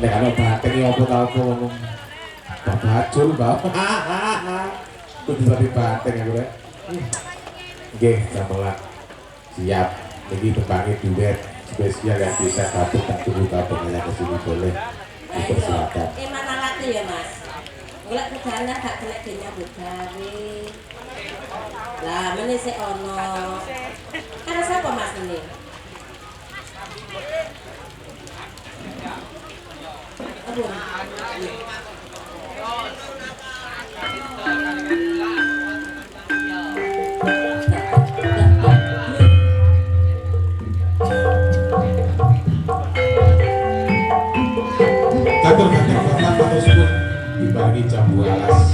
Nek ana bateng ya apa ta apa ngomong. Bacul, Mbak. Kudu tapi bateng aku rek. Nggih, gamelan. Siap. Niki tembange duet spesial yang bisa satu tak tunggu kabeh yang kesini boleh dipersilakan. Mana lati ya, Mas? Golek kerjaan gak kena nyambut gawe. Lah, meneh sik ono. Karo sapa Mas ini? Aduh. Katur kakek bapak matusipun dibagi jambu alas.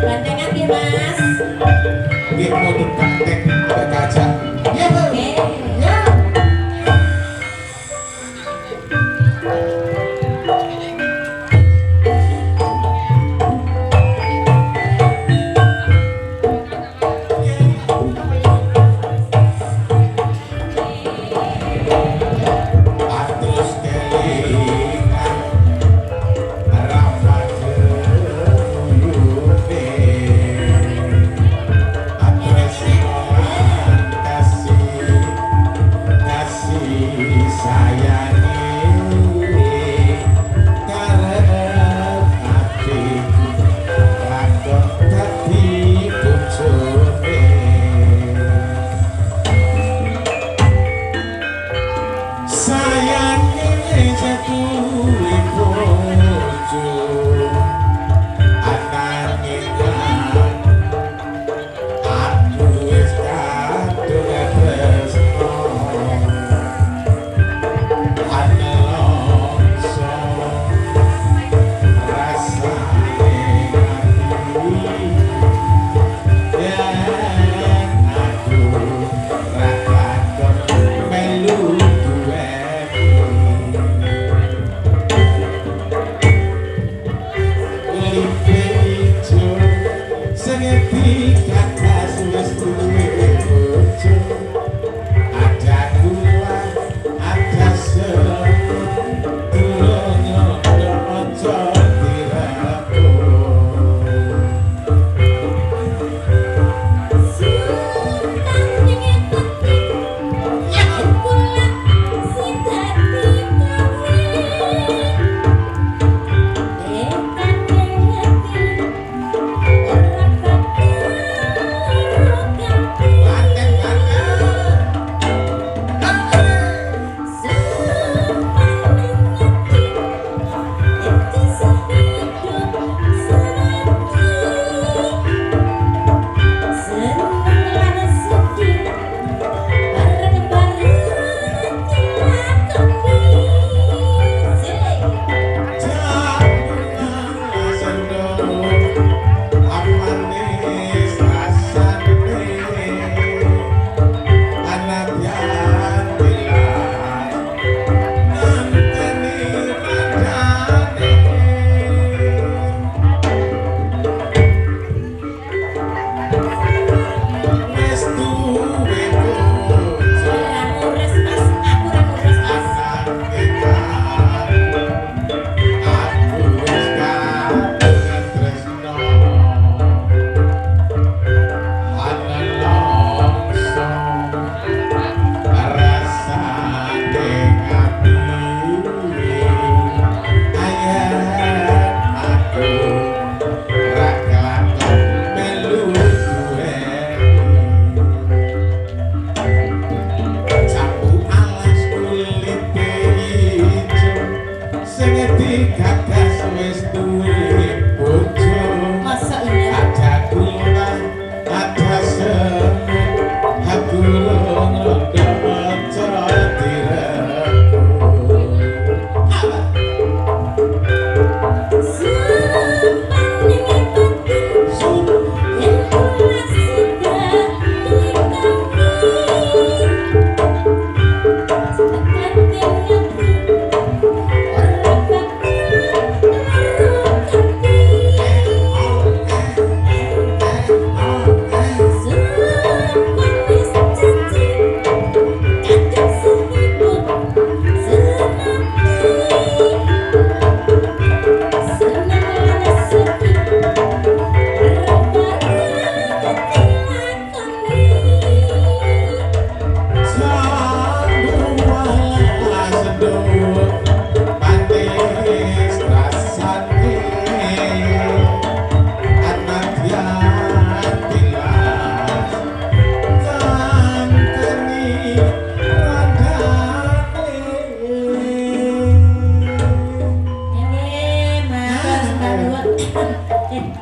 Gandengan ya, Mas. Nggih mudhun kakek ada kaca. Ya, Oke. ya. Atus kelingan rapat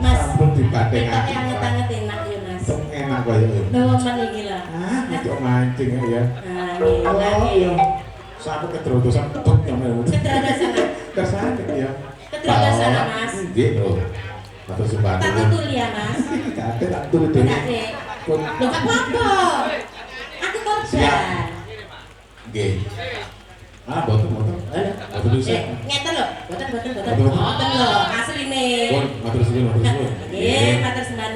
Mas. Sampun dipatengaken. Anget-anget enak ya Mas. Enak kaya ya. Bawaman iki lah. Kok mancing ya. Ah, nggih. Sampai keterusan tok nyamel. Keterusan. Kersane ya. Keterusan Mas. Nggih lho. Matur sumpah. Tak tutul ya Mas. Kate tak tutul dhewe. Kate. Lho gak apa-apa. Aku korban. Nggih. Boten. Boten bisa. Ngeten lho. Boten. Boten lho, asline. Pun matur suwun. Nggih, matur sembah.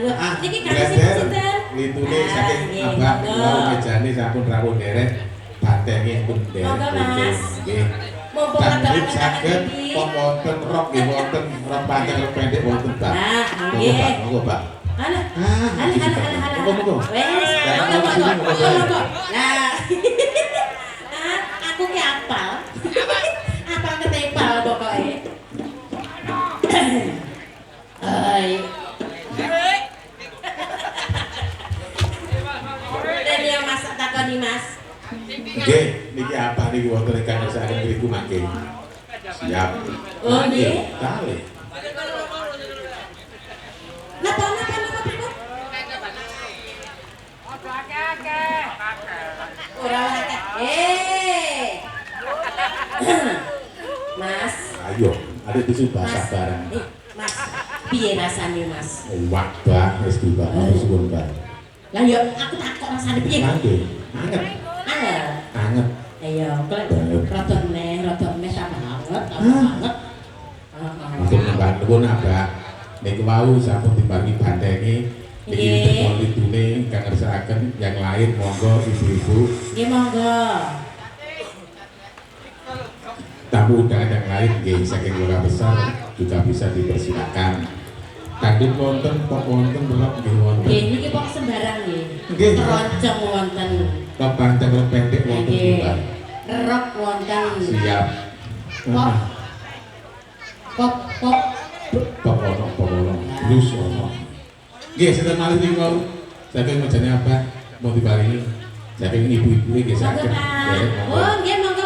Niki kami sinten? Litune saking abah kula mejane sampun rawuh derek. Bantenge pun derek. Monggo Mas. Nggih. Mumpung Dan rada saged kok wonten rok nggih wonten rok panjang rok pendek wonten Pak. Monggo Pak. Alah. Monggo. Wes, monggo. Lah. Aku ki apal. Apal ketepal pokoke. Hai. Dene Mas takoni Mas. Nggih, niki apa niki wonten ingkang ngersakaken ngriku mangke. Siap. Oh nggih. Kali. Napa pripun? Ora akeh. Mas. Ayo, ada tisu basah barang. Mas, piye rasane Mas? Wah, Bang, wis tiba suwun Bang. Lah yo aku takok rasane piye? Mangke. Anget. Anget. Ayo, klek rada meneh tambah anget, anget. Untuk nembang nuwun Abah. Niku wau sampun dibagi bantenge. Niki tekon lidune ingkang ngersakaken yang lain monggo ibu-ibu. Nggih monggo. Tamu undangan yang lain nggih saking keluarga besar juga bisa dipersilakan. Kandung wonten, pok wonten, rok nggih wonten. Nggih niki pok sembarang nggih. Nggih. Keroncong wonten. Rok panjang, rok pendek wonten juga. Rok wonten. Siap. Pok. Pok ono. Terus ono. Nggih, sinten malih niku saking mejane apa mau diparingi saking ibu-ibu nggih saged. Oh, nggih monggo.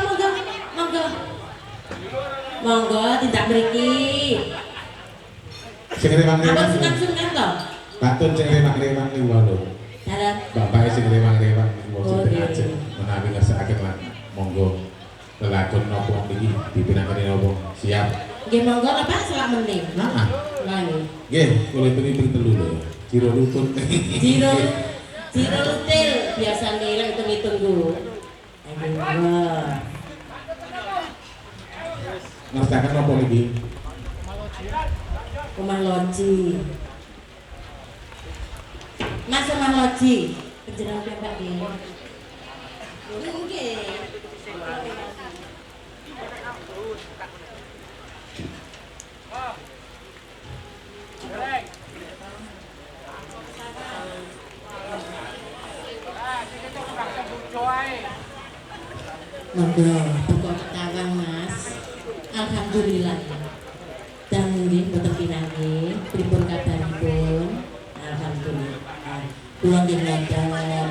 Monggo tindak mriki. Sing remang-remang. Apa sungan-sungan to? Pak Tun sing remang-remang niku lho. Dalam Bapak sing remang-remang niku Oh, sinten nggih. ajeng menawi ngersakaken lan monggo lelakon napa niki dipinangkeni napa siap. nggih monggo apa selak meneh. Nah, Lah nggih. nggih kula ping telu lho. Ciro lutun. Jiro lutil biasane lek hitung-hitung ku. Ayo. Ngersaken napa niki? Omah loji. Mas omah loji. Penjenengan piyambak nggih. Nggih. Monggo, buka ketawang Mas. Alhamdulillah. Dan nggih mboten pinanggih, pripun kabaripun? Alhamdulillah. Kula nggih ngoten.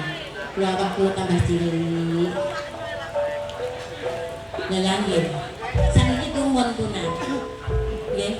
Kula waktu tambah cilik. Lah nggih. Saniki tuwon punan. Nggih.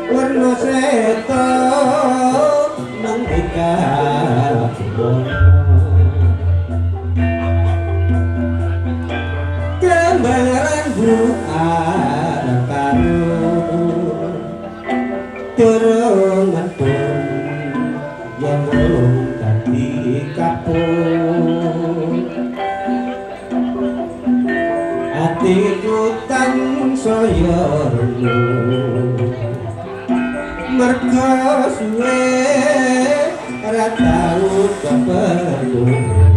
Warna seto nang gambaran bukan karo turungan pun yang belum tadi kapur hatiku tan saya mergo suwe ora tau keperlu